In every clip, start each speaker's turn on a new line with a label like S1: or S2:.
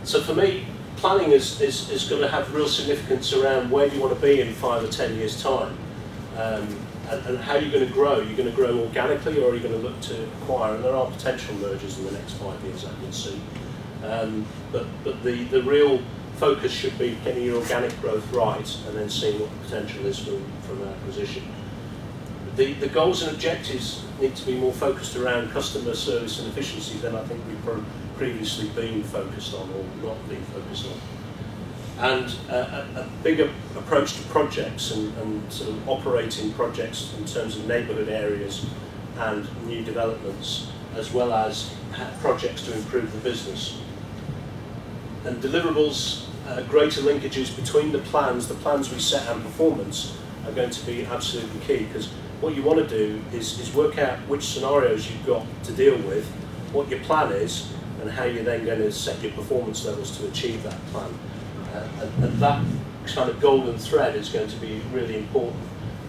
S1: So for me, planning is going to have real significance around where you want to be in 5 or 10 years' time, and how you're going to grow. You're going to grow organically, or are you going to look to acquire? And there are potential mergers in the next 5 years, I can see. But the real focus should be getting your organic growth right, and then seeing what the potential is from acquisition. The goals and objectives need to be more focused around customer service and efficiency than I think we've previously been focused on, or not been focused on. And a bigger approach to projects and sort of operating projects in terms of neighbourhood areas and new developments, as well as projects to improve the business. And deliverables, greater linkages between the plans we set and performance are going to be absolutely key, because what you want to do is work out which scenarios you've got to deal with, what your plan is, and how you're then going to set your performance levels to achieve that plan. And that kind of golden thread is going to be really important,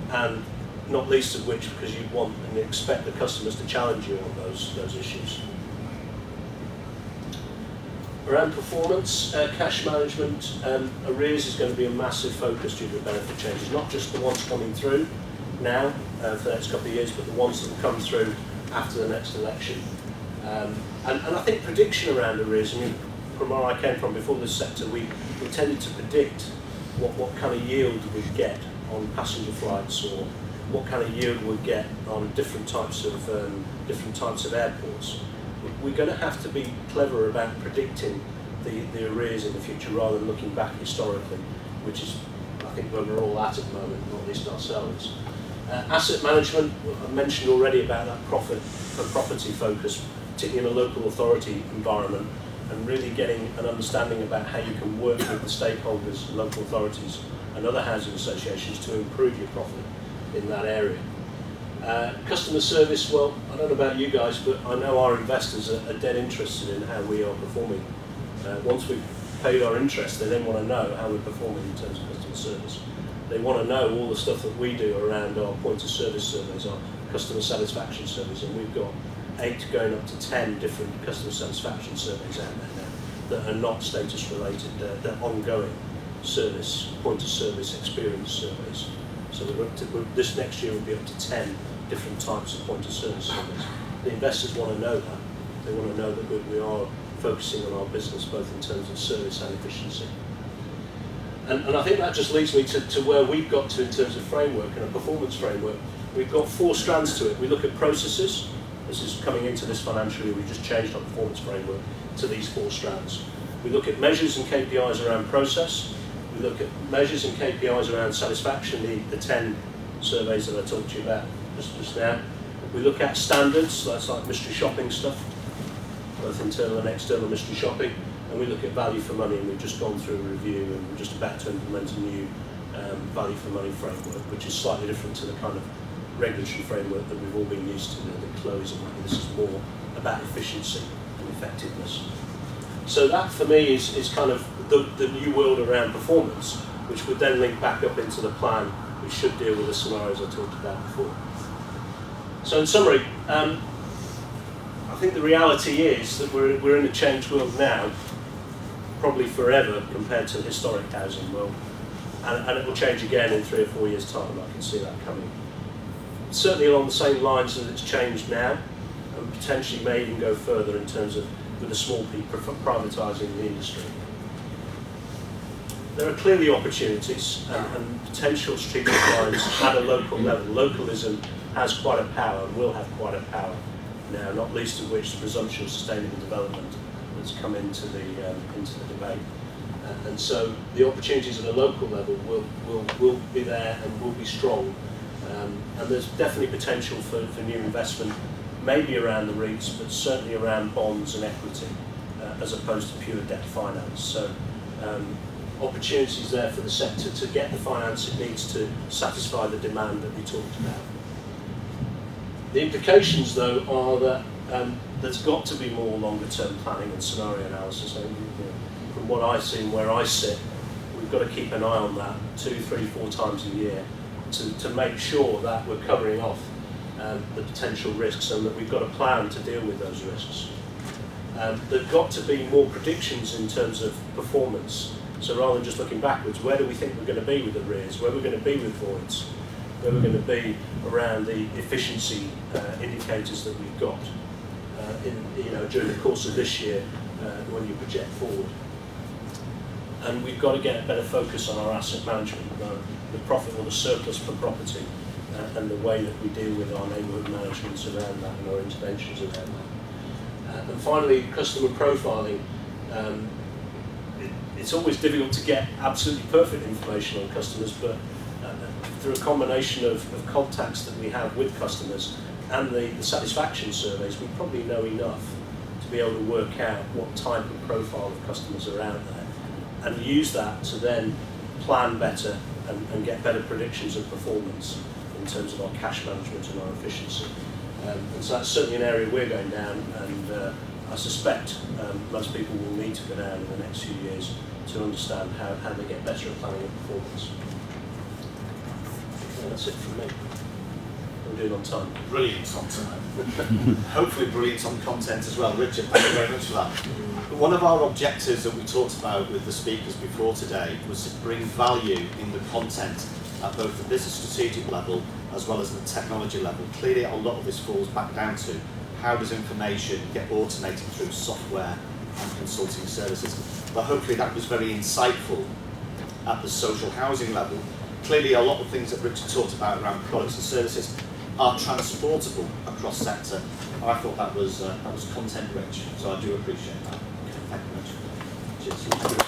S1: and not least of which because you want and expect the customers to challenge you on those issues. Around performance, cash management, arrears is going to be a massive focus due to the benefit changes, not just the ones coming through now for the next couple of years, but the ones that will come through after the next election. And I think prediction around arrears, I mean, from where I came from before this sector, we tended to predict what kind of yield we'd get on passenger flights, or what kind of yield we'd get on different types of airports. We're going to have to be clever about predicting the arrears in the future rather than looking back historically, which is, I think, where we're all at the moment, or at least ourselves. Asset management, I mentioned already about that property focus, particularly in a local authority environment, and really getting an understanding about how you can work with the stakeholders, local authorities and other housing associations to improve your profit in that area. Customer service, well, I don't know about you guys, but I know our investors are dead interested in how we are performing. Once we've paid our interest, they then want to know how we're performing in terms of customer service. They want to know all the stuff that we do around our point of service surveys, our customer satisfaction surveys, and we've got 8 going up to 10 different customer satisfaction surveys out there now that are not status related, they're ongoing service, point of service experience surveys. So this next year will be up to 10 different types of point of service surveys. The investors want to know that. They want to know that we are focusing on our business both in terms of service and efficiency. And I think that just leads me to where we've got to in terms of framework and a performance framework. We've got 4 strands to it. We look at processes. This is coming into this financial year. We've just changed our performance framework to these 4 strands. We look at measures and KPIs around process. We look at measures and KPIs around satisfaction, the 10 surveys that I talked to you about just now. We look at standards, that's like mystery shopping stuff, both internal and external mystery shopping. And we look at value for money, and we've just gone through a review, and we're just about to implement a new value for money framework, which is slightly different to the kind of regulatory framework that we've all been used to, the close and money. This is more about efficiency and effectiveness. So that for me is kind of the new world around performance, which would then link back up into the plan, which should deal with the scenarios I talked about before. So in summary, I think the reality is that we're in a changed world now, probably forever compared to the historic housing world, and it will change again in 3 or 4 years' time. I can see that coming. Certainly along the same lines as it's changed now, and potentially may even go further in terms of with the small people privatising the industry. There are clearly opportunities and potential strategic lines at a local level. Localism has quite a power and will have quite a power now, not least of which the presumption of sustainable development that's come into the debate. And so the opportunities at a local level will be there and will be strong. And there's definitely potential for new investment, maybe around the REITs, but certainly around bonds and equity, as opposed to pure debt finance. So opportunities there for the sector to get the finance it needs to satisfy the demand that we talked about. The implications, though, are that there's got to be more longer-term planning and scenario analysis. From what I see and where I sit, we've got to keep an eye on that 2, 3, 4 times a year to make sure that we're covering off the potential risks and that we've got a plan to deal with those risks. There've got to be more predictions in terms of performance. So rather than just looking backwards, where do we think we're going to be with arrears, where we're going to be with voids, where we're going to be around the efficiency indicators that we've got during the course of this year when you project forward. And we've got to get a better focus on our asset management, the profit or the surplus per property, and the way that we deal with our neighbourhood management around that and our interventions around that. And finally, customer profiling. It's always difficult to get absolutely perfect information on customers, but through a combination of contacts that we have with customers and the satisfaction surveys, we probably know enough to be able to work out what type of profile of customers are out there, and use that to then plan better and get better predictions of performance in terms of our cash management and our efficiency. And so that's certainly an area we're going down, and I suspect most people will need to go down in the next few years to understand how they get better at planning and performance. Okay, that's it from me. I'm doing on time.
S2: Brilliant on time. Hopefully brilliant on content as well. Richard, thank you very much for that. One of our objectives that we talked about with the speakers before today was to bring value in the content at both the business strategic level as well as the technology level. Clearly a lot of this falls back down to how does information get automated through software and consulting services. But hopefully that was very insightful at the social housing level. Clearly a lot of things that Richard talked about around products and services are transportable across sector. I thought that was content rich, so I do appreciate that. Thank you very much. Cheers.